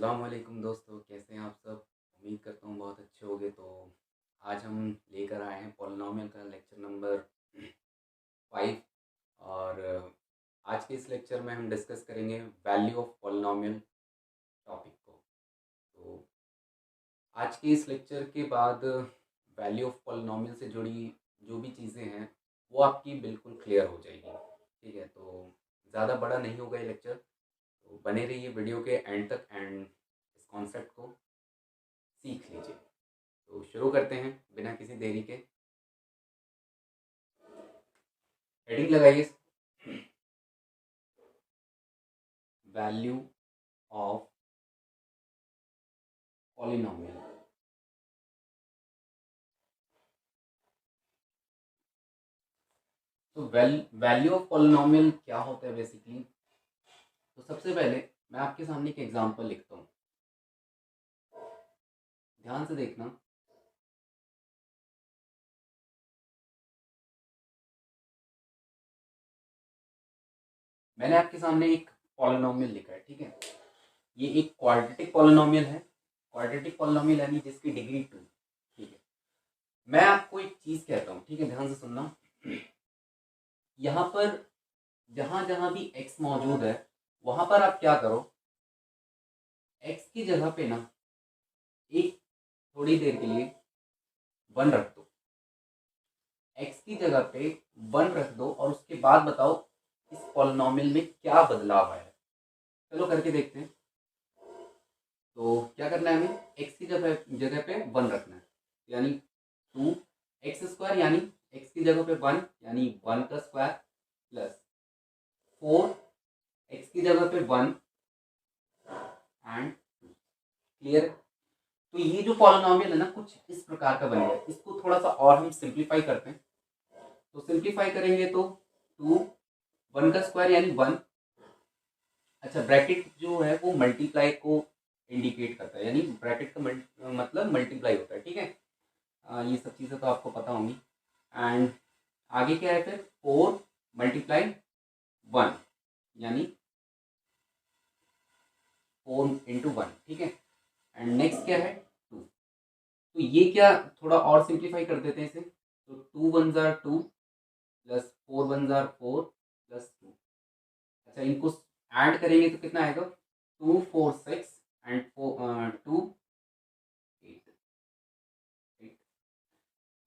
अस्सलाम वालेकुम दोस्तों, कैसे हैं आप सब। उम्मीद करता हूँ बहुत अच्छे होंगे। तो आज हम लेकर आए हैं पॉलिनॉमियल का लेक्चर नंबर 5। और आज के इस लेक्चर में हम डिस्कस करेंगे वैल्यू ऑफ पॉलिनॉमियल टॉपिक को। तो आज के इस लेक्चर के बाद वैल्यू ऑफ पॉलिनॉमियल से जुड़ी जो भी चीज़ें हैं वो आपकी बिल्कुल क्लियर हो जाएगी। ठीक है, तो ज़्यादा बड़ा नहीं होगा ये लेक्चर, तो बने रहिए वीडियो के एंड तक एंड इस कॉन्सेप्ट को सीख लीजिए। तो शुरू करते हैं बिना किसी देरी के। हेडिंग लगाइए, वैल्यू ऑफ पॉलिनोमियल। तो वैल्यू ऑफ पॉलिनोमियल क्या होता है बेसिकली। तो सबसे पहले मैं आपके सामने एक एग्जांपल लिखता हूँ, ध्यान से देखना। मैंने आपके सामने एक पॉलिनोमियल लिखा है, ठीक है। ये एक क्वाड्रेटिक पॉलिनोमियल है। क्वाड्रेटिक पॉलिनोमियल यानी जिसकी डिग्री 2। ठीक है, मैं आपको एक चीज कहता हूँ, ठीक है, ध्यान से सुनना। यहाँ पर जहां जहां भी x मौजूद है वहां पर आप क्या करो, x की जगह पे ना एक थोड़ी देर के लिए 1 रख दो। x की जगह पे 1 रख दो और उसके बाद बताओ इस पॉलिनोमियल में क्या बदलाव आया है। चलो करके देखते हैं। तो क्या करना है हमें, x की जगह पे 1 रखना है, यानी 2x² यानी x की जगह पे 1 यानी 1 का स्क्वायर प्लस 4 x की जगह पे 1 एंड 2। क्लियर। तो ये जो पॉलिनोमियल है ना कुछ इस प्रकार का बनेगा। इसको थोड़ा सा और हम सिंप्लीफाई करते हैं। तो सिंप्लीफाई करेंगे तो 2 1 का स्क्वायर यानी 1। अच्छा, ब्रैकेट जो है वो मल्टीप्लाई को इंडिकेट करता है, यानी ब्रैकेट का मतलब मल्टीप्लाई होता है, ठीक है। ये सब चीज़ें तो आपको पता होंगी। एंड आगे क्या है फिर, 4 मल्टीप्लाई 1 यानी 4 इंटू 1, ठीक है। एंड नेक्स्ट क्या है 2। तो ये क्या थोड़ा और सिंप्लीफाई कर देते हैं इसे। तो 2 1 जार 2 प्लस 4 1 जार 4 प्लस 2। अच्छा, इनको ऐड करेंगे तो कितना आएगा, 2 4 6 एंड 2 8।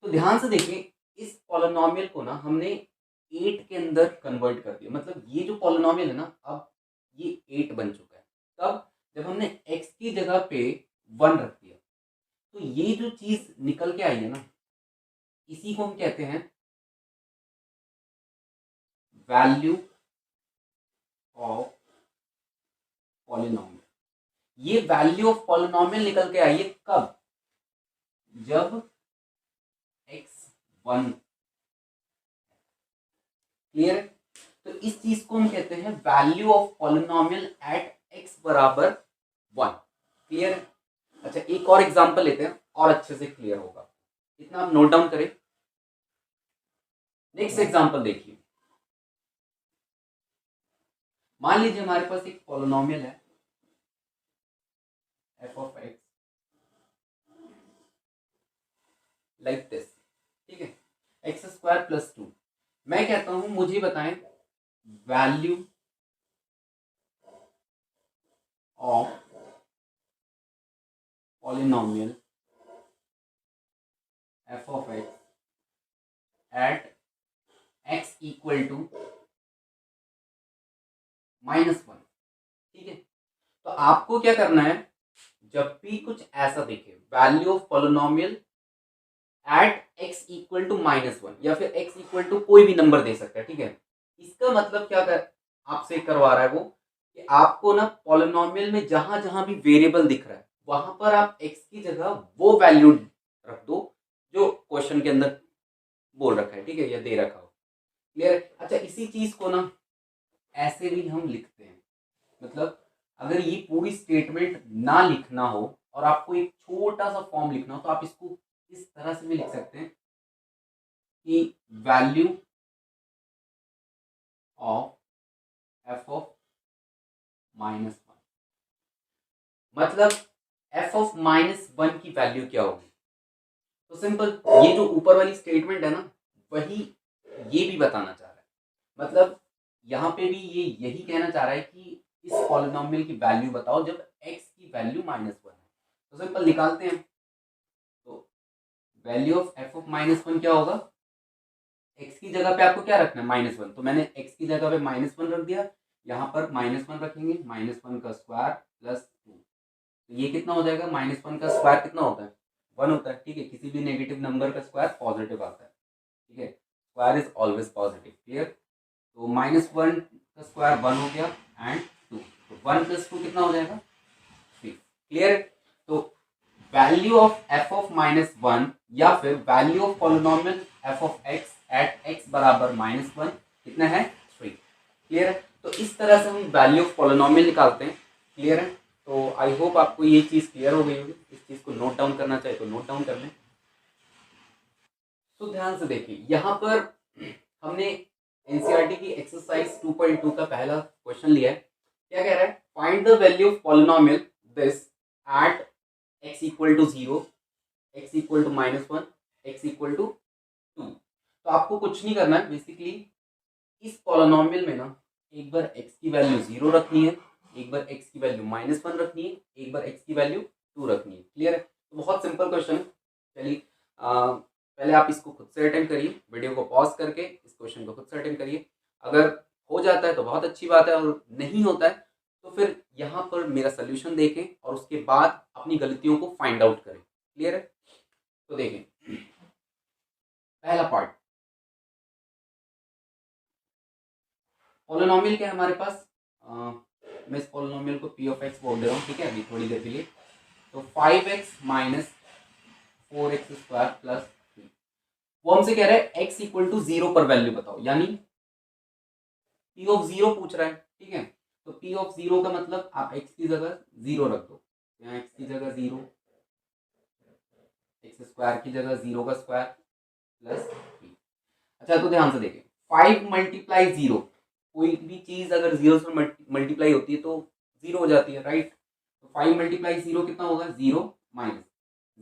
तो ध्यान से देखिए, इस पॉलिनोमियल को ना हमने 8 के अंदर कन्वर्ट कर दिया। मतलब ये जो पॉलिनोमियल है ना अब ये 8 बन चुका है। तब जब हमने x की जगह पे 1 रख दिया तो ये जो चीज निकल के आई है ना इसी को हम कहते हैं वैल्यू ऑफ पॉलिनोमियल। ये वैल्यू ऑफ पॉलिनोमियल निकल के आई है कब, जब x 1। क्लियर है। तो इस चीज को हम कहते हैं value of polynomial at x बराबर 1। क्लियर है। अच्छा, एक और एग्जांपल लेते हैं और अच्छे से क्लियर होगा। इतना आप नोट डाउन करें। नेक्स्ट एग्जांपल देखिए। मान लीजिए हमारे पास एक पॉलिनोमियल है f of x like this, ठीक है, x² प्लस 2। मैं कहता हूं मुझे बताएं value of polynomial f of x at x equal to -1। ठीक है, तो आपको क्या करना है, जब भी कुछ ऐसा दिखे value of polynomial at x equal to -1 या फिर x इक्वल टू कोई भी नंबर दे सकता है, ठीक है। इसका मतलब क्या कर आपसे करवा रहा है वो कि आपको ना पॉलिनोमियल में जहां जहां भी वेरिएबल दिख रहा है वहां पर आप x की जगह वो वैल्यू रख दो जो क्वेश्चन के अंदर बोल रखा है, ठीक है, या दे रखा हो। क्लियर। अच्छा, इसी चीज को ना ऐसे भी हम लिखते हैं। मतलब अगर ये पूरी स्टेटमेंट ना लिखना हो और आपको एक छोटा सा फॉर्म लिखना हो तो आप इसको इस तरह से भी लिख सकते हैं कि वैल्यू ऑफ f of -1। मतलब f ऑफ -1 की वैल्यू क्या होगी। तो सिंपल, ये जो ऊपर वाली स्टेटमेंट है ना, वही ये भी बताना चाह रहा है। मतलब यहाँ पे भी ये यही कहना चाह रहा है कि इस पॉलिनोमियल की वैल्यू बताओ जब x की वैल्यू -1 है। तो सिंपल निकालते हैं। तो वैल्यू ऑफ f ऑफ -1 क्या होगा, x की जगह पे आपको क्या रखना है, -1। तो मैंने x की जगह पे -1 रख दिया, यहाँ पर -1 रखेंगे, -1 का स्क्वायर प्लस 2। तो ये कितना हो जाएगा, -1 का स्क्वायर कितना होता है, 1 होता है। ठीक है, किसी भी नेगेटिव नंबर का स्क्वायर पॉजिटिव आता है। ठीक है, square is always positive. Clear. तो -1 का स्क्वायर 1 हो गया एंड 2। तो 1 + 2 कितना हो जाएगा, 3। क्लियर। तो वैल्यू ऑफ f ऑफ -1 या फिर value of polynomial f of x at x बराबर -1 कितना है, 3। क्लियर है। तो इस तरह से हम वैल्यू ऑफ पॉलिनोमियल निकालते हैं। क्लियर है। तो आई होप आपको ये चीज़ क्लियर हो गई होगी। इस चीज़ को नोट डाउन करना चाहे तो नोट डाउन कर लें। तो ध्यान से देखिए, यहाँ पर हमने एनसीईआरटी की एक्सरसाइज 2.2 का पहला क्वेश्चन लिया है। क्या कह रहा है, find the value of polynomial this at x equal to 0, x equal to -1, x equal to 2। तो आपको कुछ नहीं करना है, बेसिकली इस पॉलिनोमियल में ना एक बार x की वैल्यू 0 रखनी है, एक बार x की वैल्यू -1 रखनी है, एक बार x की वैल्यू 2 रखनी है। क्लियर है। तो बहुत सिंपल क्वेश्चन है। चलिए पहले आप इसको खुद से अटेम्प्ट करिए, वीडियो को पॉज करके इस क्वेश्चन को खुद से अटेम्प्ट करिए। अगर हो जाता है तो बहुत अच्छी बात है, और नहीं होता है तो फिर यहाँ पर मेरा सोल्यूशन देखें और उसके बाद अपनी गलतियों को फाइंड आउट करें। क्लियर है। तो देखें पहला पार्ट, पॉलिनोमियल क्या है हमारे पास। मैं इस पॉलिनोमियल को p ऑफ x बोल दे रहा हूँ। ठीक है, अभी थोड़ी देर के लिए। तो 5x minus 4x square plus 3, वो हमसे कह रहा है x इक्वल टू 0 पर वैल्यू बताओ, यानी p ऑफ 0 पूछ रहा है। ठीक है, तो p ऑफ 0 का मतलब आप x की जगह 0 रख दो। यहाँ x की जगह 0, x स्क्वायर की जगह 0 का स्क्वायर प्लस 3। अच्छा, तो ध्यान से देखें, 5 मल्टीप्लाई 0, कोई भी चीज अगर 0 से मल्टीप्लाई होती है तो 0 हो जाती है, राइट। तो 5 मल्टीप्लाई 0 कितना होगा, 0 माइनस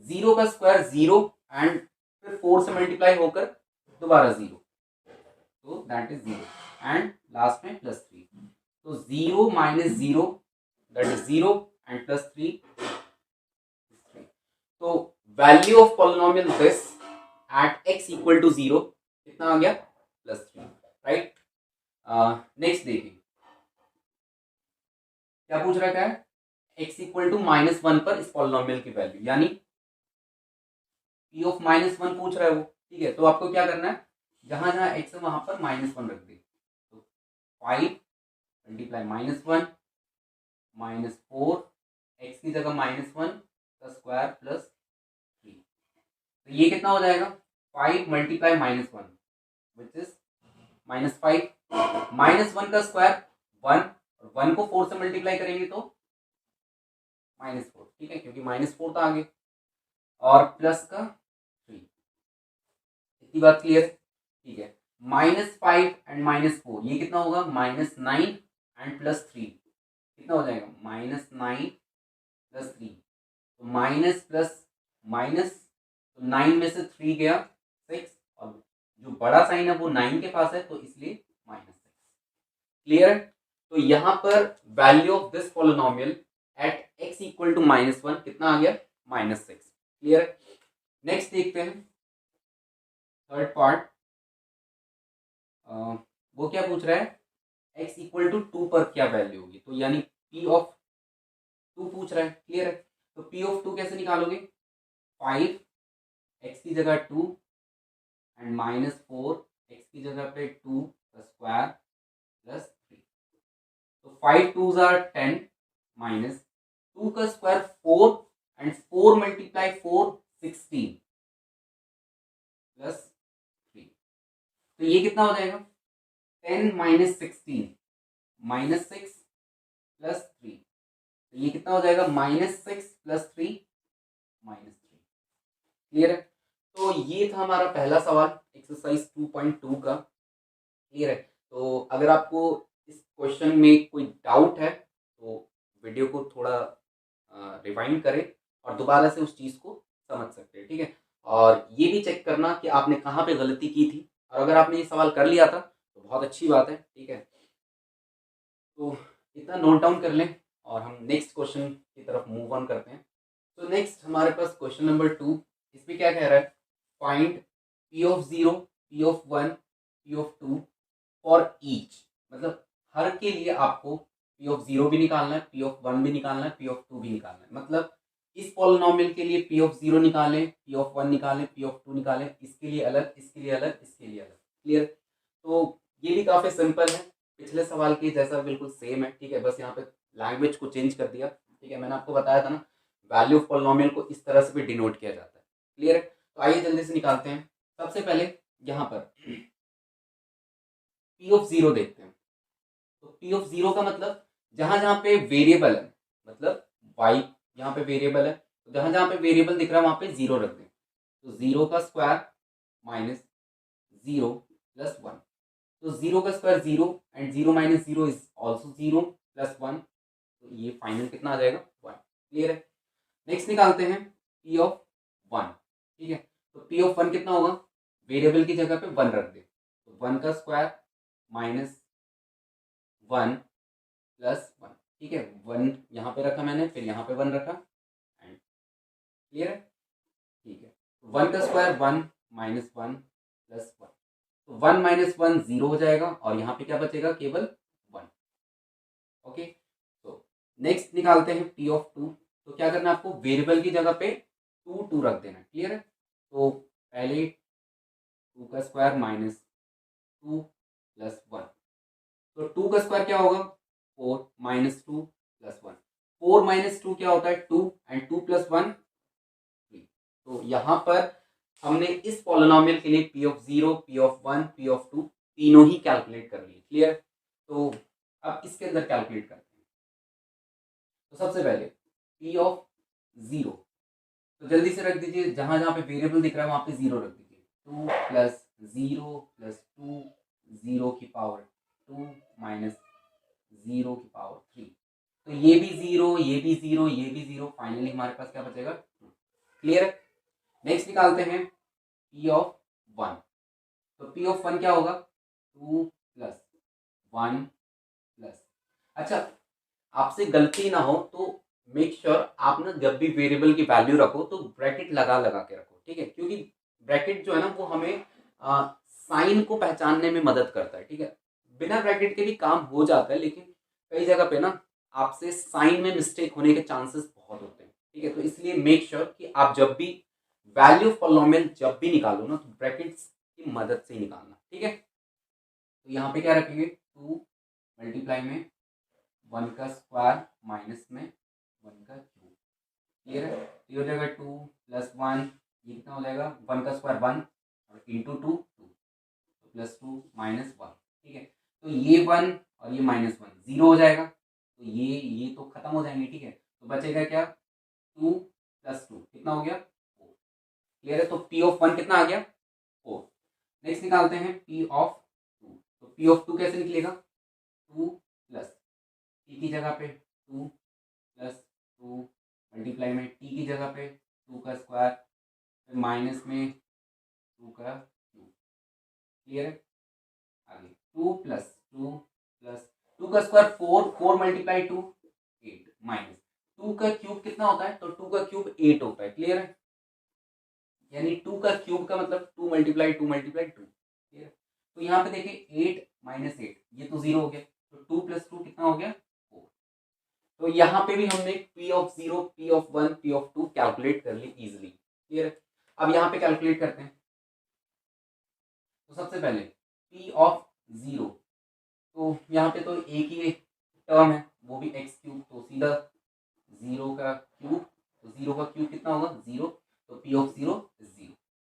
0 का स्क्वायर 0 एंड फिर 4 से मल्टीप्लाई होकर दोबारा 0, तो दैट इज 0 एंड लास्ट में प्लस 3। तो 0 minus 0 that is 0 and plus 3। तो value of polynomial this at x equal to 0 कितना आ गया, प्लस 3, राइट। नेक्स्ट देखिए क्या पूछ रखा है, x इक्वल टू -1 पर इस पॉलिनोमियल की वैल्यू, यानी p ऑफ -1 पूछ रहा है वो। ठीक है, तो आपको क्या करना है, जहां जहां x है वहां पर -1 रख दे। तो 5 मल्टीप्लाई -1 -4, x की जगह -1 का स्क्वायर प्लस 3। तो ये कितना हो जाएगा, 5 मल्टीप्लाई -1 विच इज -5, -1 का स्क्वायर 1, और 1 को 4 से मल्टीप्लाई करेंगे तो -4। ठीक है, क्योंकि -4 तो आगे, और प्लस का 3। इतनी बात क्लियर है। ठीक है, -5 एंड -4 ये कितना होगा, -9 एंड प्लस 3 कितना हो जाएगा, -9 प्लस 3। तो माइनस प्लस माइनस, तो 9 में से 3 गया 6, और जो बड़ा साइन है वो 9 के पास है, तो इसलिए -6। क्लियर है। तो यहां पर value of this polynomial at x equal to -1 कितना आ गया, -6। क्लियर है। नेक्स्ट देखते हैं थर्ड पार्ट। वो क्या पूछ रहा है, x इक्वल टू 2 पर क्या वैल्यू होगी, तो यानी p ऑफ 2 पूछ रहा है। क्लियर है। तो p ऑफ 2 कैसे निकालोगे, 5 x की जगह 2 एंड -4 x की जगह पे 2 का स्क्वायर प्लस 3। तो 5 2s आर 10 माइनस 2 का स्क्वायर 4 एंड 4 मल्टीप्लाई 4 16 प्लस 3। तो ये कितना हो जाएगा, 10 माइनस 16 -6 प्लस 3। तो ये कितना हो जाएगा, -6 प्लस 3 -3। क्लियर है। तो ये था हमारा पहला सवाल एक्सरसाइज 2.2 का। क्लियर है। तो अगर आपको इस क्वेश्चन में कोई डाउट है तो वीडियो को थोड़ा रिवाइंड करें और दोबारा से उस चीज़ को समझ सकते हैं, ठीक है। और ये भी चेक करना कि आपने कहाँ पे गलती की थी, और अगर आपने ये सवाल कर लिया था तो बहुत अच्छी बात है, ठीक है। तो इतना नोट डाउन कर लें और हम नेक्स्ट क्वेश्चन की तरफ मूव ऑन करते हैं। तो नेक्स्ट हमारे पास क्वेश्चन नंबर 2, इसमें क्या कह रहा है, find P of 0, P of 1, P of 2 for each. मतलब हर के लिए आपको पी ऑफ 0 भी निकालना है, पी ऑफ 1 भी निकालना है, पी ऑफ 2 भी निकालना है। मतलब इस पॉलिनोमियल के लिए पी ऑफ 0 निकालें, पी ऑफ 1 निकालें, पी ऑफ 2 निकालें, इसके लिए अलग, इसके लिए अलग, इसके लिए अलग। क्लियर? तो ये भी काफ़ी सिंपल है, पिछले सवाल के जैसा बिल्कुल सेम है, ठीक है। बस यहाँ पे लैंग्वेज को चेंज कर दिया, ठीक है। मैंने आपको बताया था ना, वैल्यू ऑफ पॉलिनोमियल को इस तरह से भी डिनोट किया जाता है। क्लियर है? तो आइए जल्दी से निकालते हैं। सबसे पहले यहाँ पर पी ऑफ 0 देखते हैं। तो पी ऑफ 0 का मतलब जहां जहां पे वेरिएबल है, मतलब y यहाँ पे वेरिएबल है, तो जहां जहां पे वेरिएबल दिख रहा है वहां पे 0 रख दें। तो 0 का स्क्वायर माइनस 0 प्लस 1। तो 0 का square 0 and 0 minus 0 is also 0 plus 1। तो ये फाइनल कितना आ जाएगा, 1। क्लियर है? नेक्स्ट निकालते हैं पी ऑफ 1, ठीक है। तो पी ऑफ 1 कितना होगा, वेरिएबल की जगह पे 1 रख दे। तो 1 का स्क्वायर माइनस 1 प्लस 1, ठीक है। 1 यहाँ पे रखा मैंने, फिर यहाँ पे 1 रखा एंड क्लियर है, ठीक है। 1 का स्क्वायर 1 माइनस 1 प्लस 1। तो 1 माइनस 1 0 हो जाएगा और यहाँ पे क्या बचेगा, केवल 1। ओके, तो नेक्स्ट निकालते हैं पी ऑफ 2। तो क्या करना है आपको, वेरिएबल की जगह पे 2 रख देना। क्लियर है? तो पहले 2 का स्क्वायर माइनस 2 प्लस 1। तो 2 का स्क्वायर क्या होगा, 4 माइनस 2 प्लस 1। 4 माइनस 2 क्या होता है, 2 एंड 2 प्लस 1 3। तो यहाँ पर हमने इस पॉलिनोमियल के लिए P of 0, P of 1, P of 2 तीनों ही कैलकुलेट कर लिए। क्लियर? तो अब इसके अंदर कैलकुलेट करते हैं। तो सबसे पहले पी ऑफ 0, तो जल्दी से रख दीजिए, जहां जहां पे वेरिएबल दिख रहा है वहां पे 0 रख दीजिए। 2 प्लस 0 प्लस 2, 0 की पावर 2 माइनस 0 की पावर 3। तो ये भी 0, ये भी 0, ये भी 0, फाइनली हमारे पास क्या बचेगा, 2। क्लियर? नेक्स्ट निकालते हैं पी ऑफ 1। तो पी ऑफ 1 क्या होगा, 2 प्लस 1 प्लस, अच्छा आपसे गलती ना हो तो मेक श्योर आप ना जब भी वेरिएबल की वैल्यू रखो तो ब्रैकेट लगा लगा के रखो, ठीक है। क्योंकि ब्रैकेट जो है ना वो हमें साइन को पहचानने में मदद करता है, ठीक है। बिना ब्रैकेट के भी काम हो जाता है, लेकिन कई जगह पे ना आपसे साइन में मिस्टेक होने के चांसेस बहुत होते हैं, ठीक है। तो इसलिए मेक श्योर कि आप जब भी वैल्यू ऑफ पॉलिनोमियल जब भी निकालो ना तो ब्रैकेट्स की मदद से ही निकालना, ठीक है। तो यहाँ पे क्या रखेंगे, 2 मल्टीप्लाई में 1 का स्क्वायर माइनस में 1 का क्यूब। क्लियर है? तो ये हो जाएगा 2 प्लस 1, ये कितना हो जाएगा, 1 का स्क्वायर 1 और इंटू 2 2, तो प्लस 2 माइनस 1, ठीक है। तो ये 1 और ये माइनस 1 0 हो जाएगा। तो ये तो खत्म हो जाएंगे, ठीक है। तो बचेगा क्या, 2 प्लस 2 कितना हो गया, 4। क्लियर है? तो पी ऑफ 1 कितना आ गया, 4। नेक्स्ट निकालते हैं पी ऑफ 2। तो पी ऑफ 2 कैसे निकलेगा, 2 प्लस टी की जगह पे 2 प्लस 2 मल्टीप्लाई में टी की जगह पे 2 का स्क्वायर, फिर माइनस में 2 का क्यूब। क्लियर है? आगे 2 प्लस 2 प्लस 2 का स्क्वायर 4, 4 मल्टीप्लाई 2 8 माइनस 2 का क्यूब कितना होता है, तो 2 का क्यूब 8 होता है। क्लियर है? यानी 2 का क्यूब का मतलब 2 मल्टीप्लाई 2 मल्टीप्लाई 2। क्लियर? तो यहाँ पे देखिए 8 माइनस 8 ये तो 0 हो गया, तो 2 प्लस 2 कितना हो गया, 4। तो यहाँ पे भी हमने P of 0, P of 1, P of 2 calculate कर ली इजिली। क्लियर है? अब यहाँ पे कैलकुलेट करते हैं। तो सबसे पहले पी ऑफ 0, तो यहाँ पे तो एक ही टर्म है वो भी एक्स क्यूब, तो सीधा 0 का क्यूब, तो 0 का क्यूब कितना होगा, 0। तो पी ऑफ 0 0,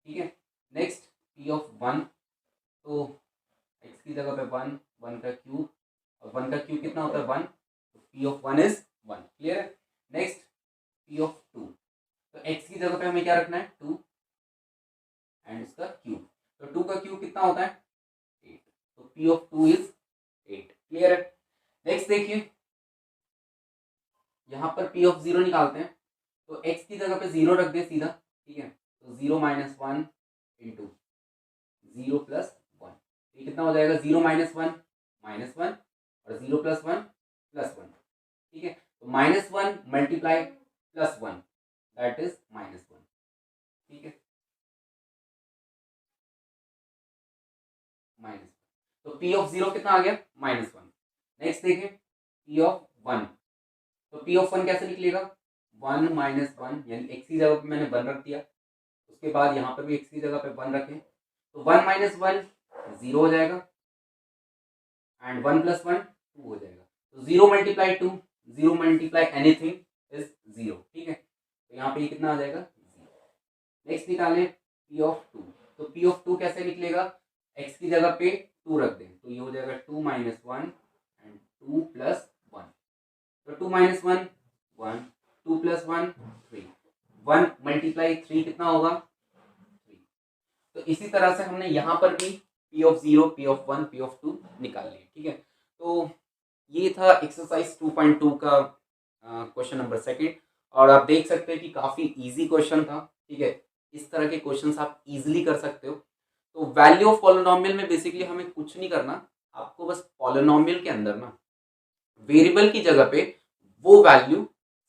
ठीक है। नेक्स्ट पी ऑफ 1, तो एक्स की जगह पे 1, 1 का क्यूब, और 1 का क्यूब कितना होता है, 1। तो पी ऑफ 1 इज 1। क्लियर है? नेक्स्ट पी ऑफ 2, तो एक्स की जगह पे हमें क्या रखना है, 2 एंड उसका क्यूब। तो 2 का क्यूब कितना होता है, 8। तो पी ऑफ 2 इज 8। क्लियर है? नेक्स्ट देखिए यहाँ पर पी पी ऑफ जीरो निकालते हैं, तो एक्स की जगह पे जीरो रख दे सीधा, ठीक है। तो zero minus one into zero plus one, ये कितना हो जाएगा, जीरो माइनस वन और जीरो प्लस वन, ठीक है। तो minus one multiply plus one, that is minus one, ठीक है, माइनस। तो पी ऑफ जीरो कितना आ गया, माइनस वन। नेक्स्ट देखें पी ऑफ वन, तो पी ऑफ वन कैसे निकलेगा, वन माइनस वन, यानी एक्स की जगह पे मैंने वन रख दिया, उसके बाद यहाँ पर भी एक्स की जगह पे वन रखें, तो वन माइनस वन जीरो हो जाएगा and one plus one two हो जाएगा। तो zero multiply two, zero multiply anything is zero, ठीक है। तो यहाँ पे ये कितना आ जाएगा, जीरो। नेक्स्ट निकालें पी ऑफ टू, तो पी ऑफ टू कैसे निकलेगा, एक्स की जगह पे टू रख दें, तो ये हो जाएगा two minus one and two plus one, तो two minus one one, two plus one three, one multiply three कितना होगा, थ्री। तो इसी तरह से हमने यहाँ पर भी p of zero, p of one, p of two निकाल लिए, ठीक है। तो ये था एक्सरसाइज 2.2 का क्वेश्चन नंबर सेकंड, और आप देख सकते हैं कि काफ़ी इजी क्वेश्चन था, ठीक है। इस तरह के क्वेश्चंस आप इजीली कर सकते हो। तो वैल्यू ऑफ पॉलिनोमियल में बेसिकली हमें कुछ नहीं करना, आपको बस पॉलिनोमियल के अंदर ना वेरिएबल की जगह पे वो वैल्यू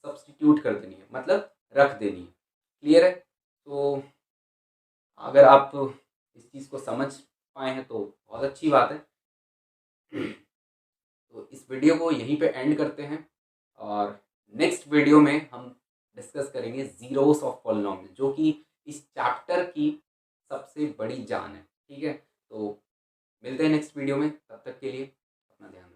सब्स्टिट्यूट कर देनी है, मतलब रख देनी है। क्लियर है? तो अगर आप इस चीज़ को समझ पाए हैं तो बहुत अच्छी बात है। तो इस वीडियो को यहीं पे एंड करते हैं, और नेक्स्ट वीडियो में हम डिस्कस करेंगे जीरोस ऑफ पॉलिनोमियल, जो कि इस चैप्टर की सबसे बड़ी जान है, ठीक है। तो मिलते हैं नेक्स्ट वीडियो में, तब तक के लिए अपना ध्यान रखें।